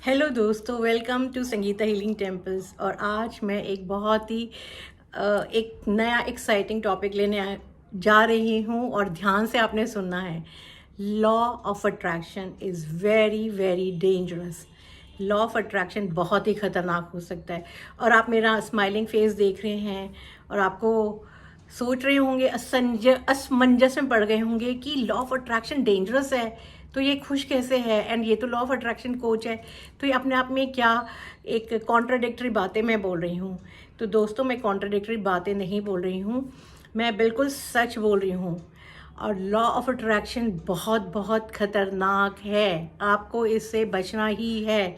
Hello दोस्तों, welcome to Sangeeta healing temples. और आज मैं एक बहुत ही एक नया एक्साइटिंग टॉपिक जा रही हूँ और ध्यान से आपने सुनना है। Law of attraction is very very dangerous. Law of attraction बहुत ही ख़तरनाक हो सकता है। और आप मेरा स्माइलिंग फेस देख रहे हैं और आपको सोच रहे होंगे, असमंजस में पड़ गए होंगे कि लॉ ऑफ अट्रैक्शन डेंजरस है तो ये खुश कैसे है, एंड ये तो लॉ ऑफ अट्रैक्शन कोच है, तो ये अपने आप में क्या एक कॉन्ट्राडिक्टरी बातें मैं बोल रही हूँ। तो दोस्तों, मैं कॉन्ट्राडिक्टरी बातें नहीं बोल रही हूँ, मैं बिल्कुल सच बोल रही हूँ। और लॉ ऑफ अट्रैक्शन बहुत बहुत ख़तरनाक है, आपको इससे बचना ही है।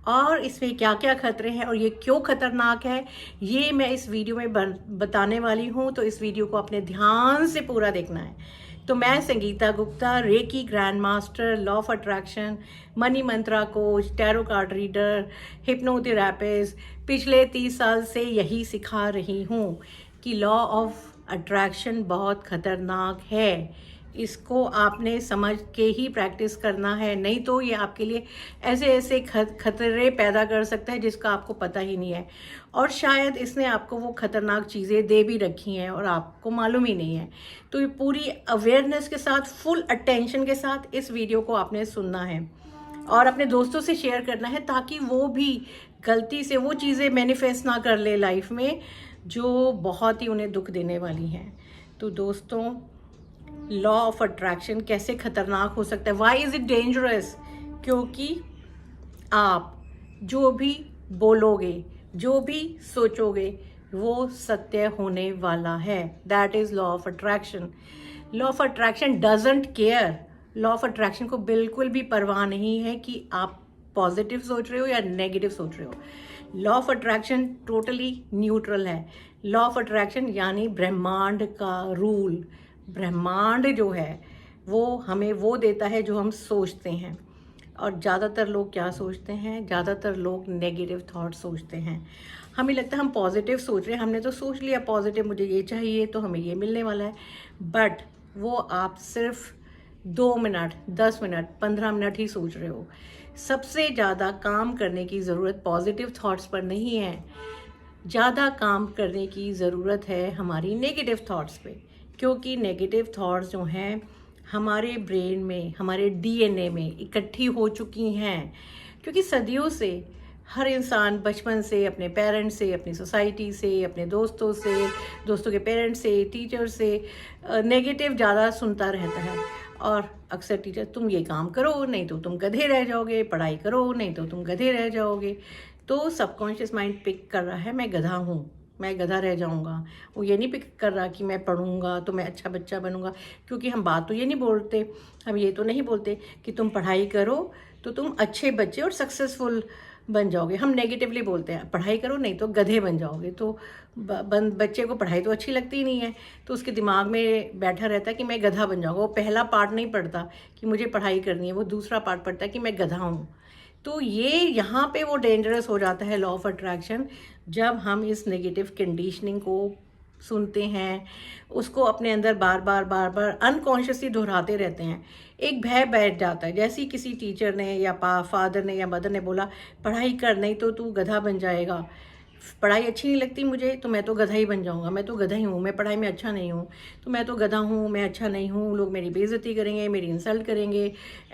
और इसमें क्या क्या खतरे हैं और ये क्यों खतरनाक है, ये मैं इस वीडियो में बताने वाली हूँ। तो इस वीडियो को अपने ध्यान से पूरा देखना है। तो मैं Sangeeta Gupta, reiki grand master, law of attraction, money Mantra coach, tarot card reader, hypnotherapist, पिछले 30 साल से यही सिखा रही हूँ कि लॉ ऑफ अट्रैक्शन बहुत खतरनाक है। इसको आपने समझ के ही प्रैक्टिस करना है, नहीं तो ये आपके लिए ऐसे ऐसे खतरे पैदा कर सकता है जिसका आपको पता ही नहीं है। और शायद इसने आपको वो खतरनाक चीज़ें दे भी रखी हैं और आपको मालूम ही नहीं है। तो ये पूरी अवेयरनेस के साथ, फुल अटेंशन के साथ इस वीडियो को आपने सुनना है और अपने दोस्तों से शेयर करना है, ताकि वो भी गलती से वो चीज़ें मैनिफेस्ट ना कर ले लाइफ में जो बहुत ही उन्हें दुख देने वाली हैं। तो दोस्तों, लॉ ऑफ अट्रैक्शन कैसे खतरनाक हो सकता है, वाई इज़ इट डेंजरस? क्योंकि आप जो भी बोलोगे, जो भी सोचोगे, वो सत्य होने वाला है। That is law of attraction. Law of attraction doesn't care. Law of attraction को बिल्कुल भी परवाह नहीं है कि आप पॉजिटिव सोच रहे हो या नेगेटिव सोच रहे हो। Law of attraction totally neutral है। लॉ ऑफ अट्रैक्शन यानी ब्रह्मांड का रूल। ब्रह्मांड जो है वो हमें वो देता है जो हम सोचते हैं। और ज़्यादातर लोग क्या सोचते हैं? ज़्यादातर लोग नेगेटिव थॉट सोचते हैं। हमें लगता है हम पॉजिटिव सोच रहे हैं, हमने तो सोच लिया पॉजिटिव, मुझे ये चाहिए तो हमें ये मिलने वाला है। बट वो आप सिर्फ 2 मिनट, 10 मिनट, 15 मिनट ही सोच रहे हो। सबसे ज़्यादा काम करने की ज़रूरत पॉजिटिव थॉट्स पर नहीं है, ज़्यादा काम करने की ज़रूरत है हमारी नेगेटिव थॉट्स पे। क्योंकि नेगेटिव थॉट्स जो हैं हमारे ब्रेन में, हमारे डीएनए में इकट्ठी हो चुकी हैं। क्योंकि सदियों से हर इंसान बचपन से अपने पेरेंट्स से, अपनी सोसाइटी से, अपने दोस्तों से, दोस्तों के पेरेंट्स से, टीचर से नेगेटिव ज़्यादा सुनता रहता है। और अक्सर टीचर, तुम ये काम करो नहीं तो तुम गधे रह जाओगे, पढ़ाई करो नहीं तो तुम गधे रह जाओगे। तो सबकॉन्शियस माइंड पिक कर रहा है मैं गधा हूँ, मैं गधा रह जाऊंगा। वो ये नहीं पिक कर रहा कि मैं पढ़ूंगा तो मैं अच्छा बच्चा बनूंगा। क्योंकि हम बात तो ये नहीं बोलते, हम ये तो नहीं बोलते कि तुम पढ़ाई करो तो तुम अच्छे बच्चे और सक्सेसफुल बन जाओगे। हम नेगेटिवली बोलते हैं पढ़ाई करो नहीं तो गधे बन जाओगे। तो बच्चे को पढ़ाई तो अच्छी लगती ही नहीं है, तो उसके दिमाग में बैठा रहता है कि मैं गधा बन जाऊंगा। वो पहला पार्ट नहीं पढ़ता कि मुझे पढ़ाई करनी है, वो दूसरा पार्ट पढ़ता है कि मैं गधा हूँ। तो ये यहाँ पे वो डेंजरस हो जाता है लॉ ऑफ अट्रैक्शन, जब हम इस नेगेटिव कंडीशनिंग को सुनते हैं, उसको अपने अंदर बार बार बार बार अनकॉन्शियसली दोहराते रहते हैं। एक भय बैठ जाता है, जैसे ही किसी टीचर ने या फादर ने या मदर ने बोला पढ़ाई कर नहीं तो तू गधा बन जाएगा, पढ़ाई अच्छी नहीं लगती मुझे तो मैं तो गधा ही बन जाऊंगा, मैं तो गधा ही हूँ, मैं पढ़ाई में अच्छा नहीं हूँ तो मैं तो गधा हूँ, मैं अच्छा नहीं हूँ, लोग मेरी बेइज्जती करेंगे, मेरी इंसल्ट करेंगे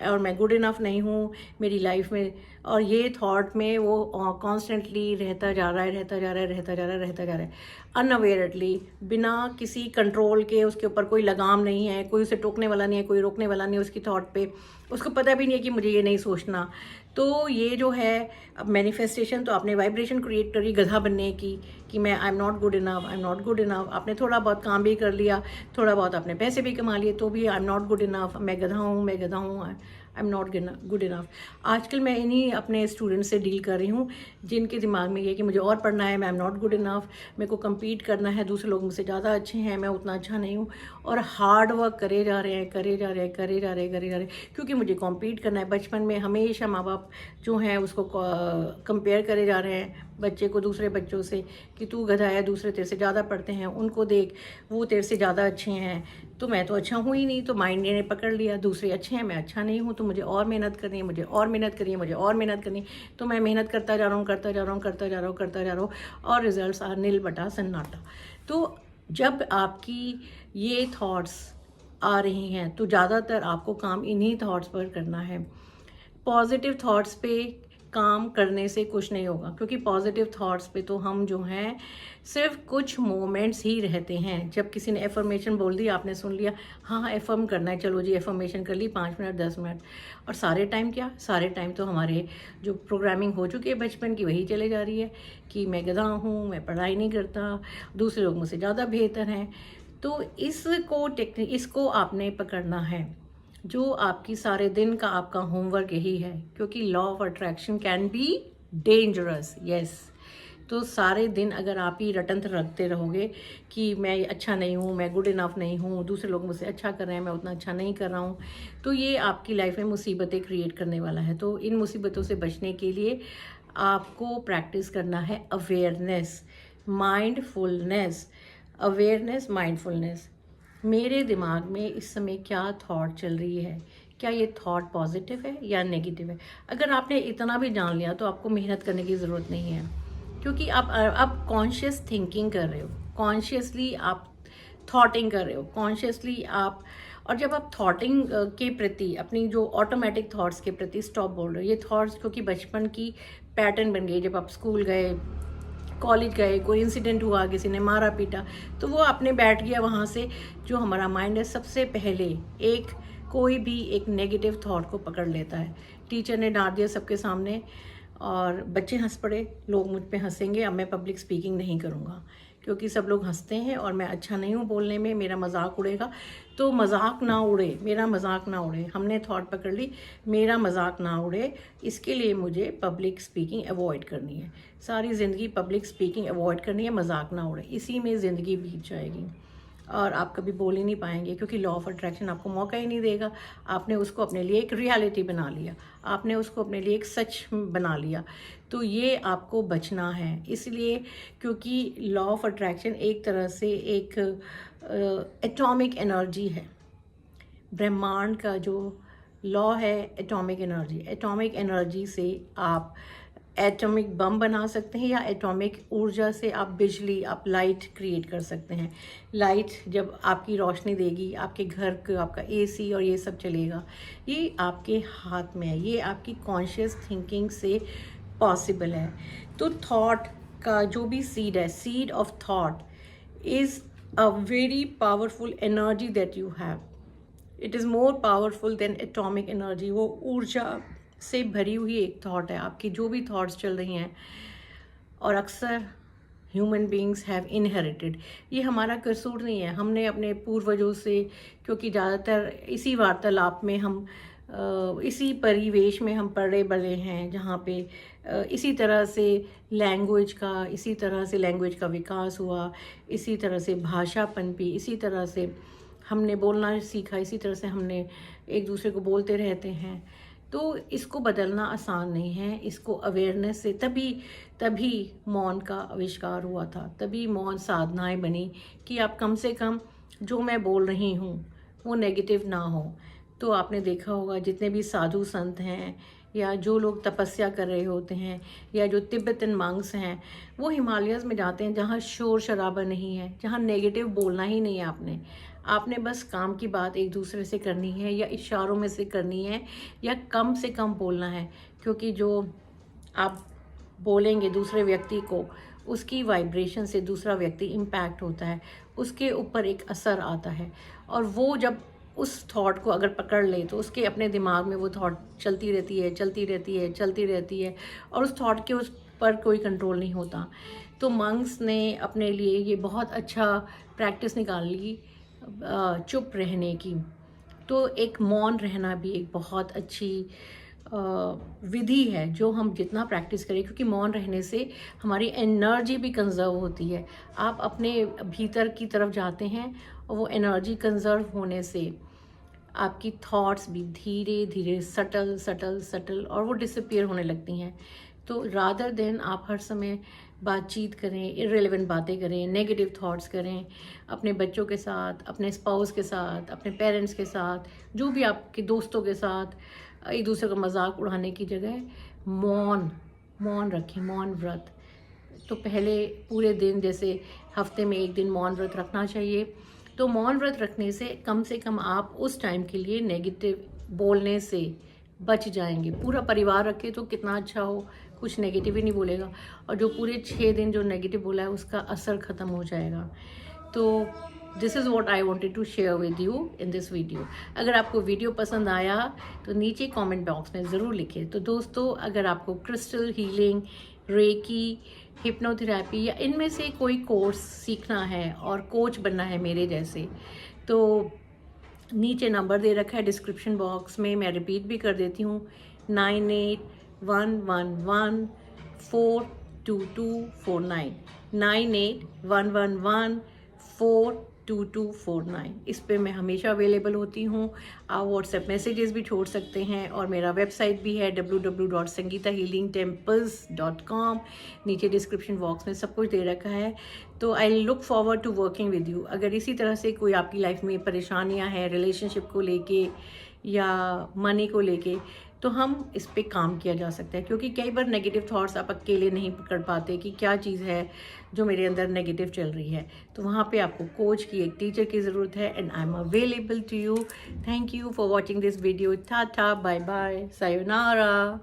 और मैं गुड इनफ नहीं हूँ मेरी लाइफ में। और ये थॉट में वो कॉन्स्टेंटली रहता जा रहा है, रहता जा रहा है, रहता जा रहा है, रहता जा रहा है, अनअवेयरली, बिना किसी कंट्रोल के। उसके ऊपर कोई लगाम नहीं है, कोई उसे टोकने वाला नहीं है, कोई रोकने वाला नहीं है उसकी थॉट पे। उसको पता भी नहीं है कि मुझे ये नहीं सोचना। तो ये जो है अब मैनिफेस्टेशन, तो आपने वाइब्रेशन क्रिएट करी गधा बनने की कि मैं I am not good enough, I am not good enough. आपने थोड़ा बहुत काम भी कर लिया, थोड़ा बहुत आपने पैसे भी कमा लिए, तो भी I am not good enough, मैं गधा हूँ, मैं गधा हूँ, I am not good enough. आजकल मैं इन्हीं अपने स्टूडेंट से डील कर रही हूँ जिनके दिमाग में ये कि मुझे और पढ़ना है, मैं एम नॉट गुड इनफ, मेरे को कम्पीट करना है, दूसरे लोग मुझसे ज़्यादा अच्छे हैं, मैं उतना अच्छा नहीं हूँ। और हार्ड वर्क करे जा रहे हैं, करे जा रहे हैं, करे जा रहे हैं, करे जा रहे हैं, क्योंकि मुझे कॉम्पीट करना है। बचपन में हमेशा माँ बाप जो हैं उसको कंपेयर करे जा रहे हैं बच्चे को दूसरे बच्चों से कि तू गधा है, दूसरे तेरे से ज़्यादा पढ़ते हैं, उनको देख वो तेरे से ज़्यादा अच्छे हैं। तो मैं तो अच्छा हूँ ही नहीं, तो माइंड ने पकड़ लिया दूसरे अच्छे हैं, मैं अच्छा नहीं हूँ, तो मुझे और मेहनत करनी है, मुझे और मेहनत करनी है, मुझे और मेहनत करनी है। तो मैं मेहनत करता जा रहा हूँ, करता जा रहा हूँ, करता जा रहा हूँ, करता जा रहा हूँ, और रिजल्ट्स आर नील बटा सन्नाटा। तो जब आपकी ये थॉट्स आ रही हैं तो ज़्यादातर आपको काम इन्हीं थॉट्स पर करना है। पॉजिटिव थॉट्स पे काम करने से कुछ नहीं होगा, क्योंकि पॉजिटिव थॉट्स पे तो हम जो हैं सिर्फ कुछ मोमेंट्स ही रहते हैं। जब किसी ने एफर्मेशन बोल दी, आपने सुन लिया, हाँ एफर्म करना है, चलो जी एफर्मेशन कर ली 5 मिनट 10 मिनट, और सारे टाइम क्या, सारे टाइम तो हमारे जो प्रोग्रामिंग हो चुकी है बचपन की वही चले जा रही है कि मैं गधा हूँ, मैं पढ़ाई नहीं करता, दूसरे लोग मुझसे ज़्यादा बेहतर हैं। तो इसको आपने पकड़ना है, जो आपकी सारे दिन का आपका होमवर्क यही है, क्योंकि law of attraction can be dangerous, yes. तो सारे दिन अगर आप ही रटंत रखते रहोगे कि मैं अच्छा नहीं हूँ, मैं गुड इनफ नहीं हूँ, दूसरे लोग मुझसे अच्छा कर रहे हैं, मैं उतना अच्छा नहीं कर रहा हूँ, तो ये आपकी लाइफ में मुसीबतें क्रिएट करने वाला है। तो इन मुसीबतों से बचने के लिए आपको प्रैक्टिस करना है अवेयरनेस, माइंडफुलनेस, अवेयरनेस, माइंडफुलनेस। मेरे दिमाग में इस समय क्या थॉट चल रही है, क्या ये थॉट पॉजिटिव है या नेगेटिव है। अगर आपने इतना भी जान लिया तो आपको मेहनत करने की ज़रूरत नहीं है, क्योंकि आप कॉन्शियस थिंकिंग कर रहे हो, कॉन्शियसली आप थॉटिंग कर रहे हो, कॉन्शियसली आप। और जब आप थॉटिंग के प्रति, अपनी जो ऑटोमेटिक थॉट्स के प्रति स्टॉप बोल रहे हो, ये थॉट्स क्योंकि बचपन की पैटर्न बन गई, जब आप स्कूल गए, कॉलेज गए, कोई इंसिडेंट हुआ, किसी ने मारा पीटा, तो वो आपने बैठ गया वहाँ से। जो हमारा माइंड है सबसे पहले कोई भी एक नेगेटिव थॉट को पकड़ लेता है। टीचर ने डांट दिया सबके सामने और बच्चे हंस पड़े, लोग मुझ पे हंसेंगे, अब मैं पब्लिक स्पीकिंग नहीं करूँगा क्योंकि सब लोग हंसते हैं और मैं अच्छा नहीं हूँ बोलने में, मेरा मजाक उड़ेगा। तो मजाक ना उड़े, मेरा मजाक ना उड़े, हमने थॉट पकड़ ली, मेरा मजाक ना उड़े, इसके लिए मुझे पब्लिक स्पीकिंग अवॉइड करनी है। सारी ज़िंदगी पब्लिक स्पीकिंग अवॉइड करनी है, मजाक ना उड़े, इसी में ज़िंदगी बीत जाएगी और आप कभी बोल ही नहीं पाएंगे, क्योंकि लॉ ऑफ अट्रैक्शन आपको मौका ही नहीं देगा। आपने उसको अपने लिए एक रियलिटी बना लिया, आपने उसको अपने लिए एक सच बना लिया। तो ये आपको बचना है, इसलिए क्योंकि लॉ ऑफ अट्रैक्शन एक तरह से एक एटॉमिक एनर्जी है। ब्रह्मांड का जो लॉ है एटॉमिक एनर्जी, एटॉमिक एनर्जी से आप एटॉमिक बम बना सकते हैं या एटॉमिक ऊर्जा से आप बिजली, आप लाइट क्रिएट कर सकते हैं। लाइट जब आपकी रोशनी देगी, आपके घर का आपका एसी और ये सब चलेगा, ये आपके हाथ में है, ये आपकी कॉन्शियस थिंकिंग से पॉसिबल है। तो थॉट का जो भी सीड है, seed of thought is a very powerful energy that you have. It is more powerful than atomic energy. वो ऊर्जा से भरी हुई एक थॉट है, आपकी जो भी थॉट्स चल रही हैं। और अक्सर ह्यूमन बींग्स हैव इनहेरिटेड, ये हमारा कसूर नहीं है, हमने अपने पूर्वजों से, क्योंकि ज़्यादातर इसी वार्तालाप में हम इसी परिवेश में हम पले बड़े हैं, जहाँ पे इसी तरह से लैंग्वेज का विकास हुआ, इसी तरह से भाषा पनपी, इसी तरह से हमने बोलना सीखा, इसी तरह से हमने एक दूसरे को बोलते रहते हैं। तो इसको बदलना आसान नहीं है, इसको अवेयरनेस से तभी मौन का आविष्कार हुआ था, तभी मौन साधनाएं बनी कि आप कम से कम जो मैं बोल रही हूँ वो नेगेटिव ना हो। तो आपने देखा होगा जितने भी साधु संत हैं या जो लोग तपस्या कर रहे होते हैं या जो तिब्बतन मंक्स हैं, वो हिमालयस में जाते हैं जहाँ शोर शराबा नहीं है, जहाँ नेगेटिव बोलना ही नहीं है। आपने बस काम की बात एक दूसरे से करनी है या इशारों में से करनी है या कम से कम बोलना है, क्योंकि जो आप बोलेंगे दूसरे व्यक्ति को, उसकी वाइब्रेशन से दूसरा व्यक्ति इम्पैक्ट होता है, उसके ऊपर एक असर आता है। और वो जब उस थॉट को अगर पकड़ ले तो उसके अपने दिमाग में वो थॉट चलती रहती है और उस थॉट के उस पर कोई कंट्रोल नहीं होता। तो मंक्स ने अपने लिए ये बहुत अच्छा प्रैक्टिस निकाल ली चुप रहने की। तो एक मौन रहना भी एक बहुत अच्छी विधि है जो हम जितना प्रैक्टिस करें, क्योंकि मौन रहने से हमारी एनर्जी भी कंजर्व होती है। आप अपने भीतर की तरफ जाते हैं और वो एनर्जी कंजर्व होने से आपकी थॉट्स भी धीरे धीरे सटल और वो डिसअपीयर होने लगती हैं। तो रादर देन आप हर समय बातचीत करें, इररिलेवेंट बातें करें, नेगेटिव थॉट्स करें अपने बच्चों के साथ, अपने स्पाउस के साथ, अपने पेरेंट्स के साथ, जो भी आपके दोस्तों के साथ, एक दूसरे का मजाक उड़ाने की जगह मौन रखें, मौन व्रत। तो पहले पूरे दिन, जैसे हफ्ते में एक दिन मौन व्रत रखना चाहिए। तो मौन व्रत रखने से कम आप उस टाइम के लिए नेगेटिव बोलने से बच जाएंगे। पूरा परिवार रखे तो कितना अच्छा हो, कुछ नेगेटिव ही नहीं बोलेगा, और जो पूरे 6 दिन जो नेगेटिव बोला है उसका असर ख़त्म हो जाएगा। तो this is what I wanted to share with you in this video. अगर आपको वीडियो पसंद आया तो नीचे कमेंट बॉक्स में ज़रूर लिखें। तो दोस्तों, अगर आपको क्रिस्टल हीलिंग, रेकी, हिप्नोथेरेपी या इनमें से कोई कोर्स सीखना है और कोच बनना है मेरे जैसे, तो नीचे नंबर दे रखा है डिस्क्रिप्शन बॉक्स में, मैं रिपीट भी कर देती हूँ, 9811142249, 9811142249। इस पे मैं हमेशा अवेलेबल होती हूँ। आप व्हाट्सएप मैसेजेस भी छोड़ सकते हैं, और मेरा वेबसाइट भी है www.sangeetahealingtemples.com। नीचे डिस्क्रिप्शन बॉक्स में सब कुछ दे रखा है। तो I look forward to working with you. अगर इसी तरह से कोई आपकी लाइफ में परेशानियां हैं रिलेशनशिप को लेके या मनी को लेके, तो हम इस पे काम किया जा सकता है, क्योंकि कई बार नेगेटिव थॉट्स आप अकेले नहीं पकड़ पाते कि क्या चीज़ है जो मेरे अंदर नेगेटिव चल रही है। तो वहाँ पे आपको कोच की, एक टीचर की ज़रूरत है, and I am available to you. Thank you for watching this video. Tata, bye bye, sayonara.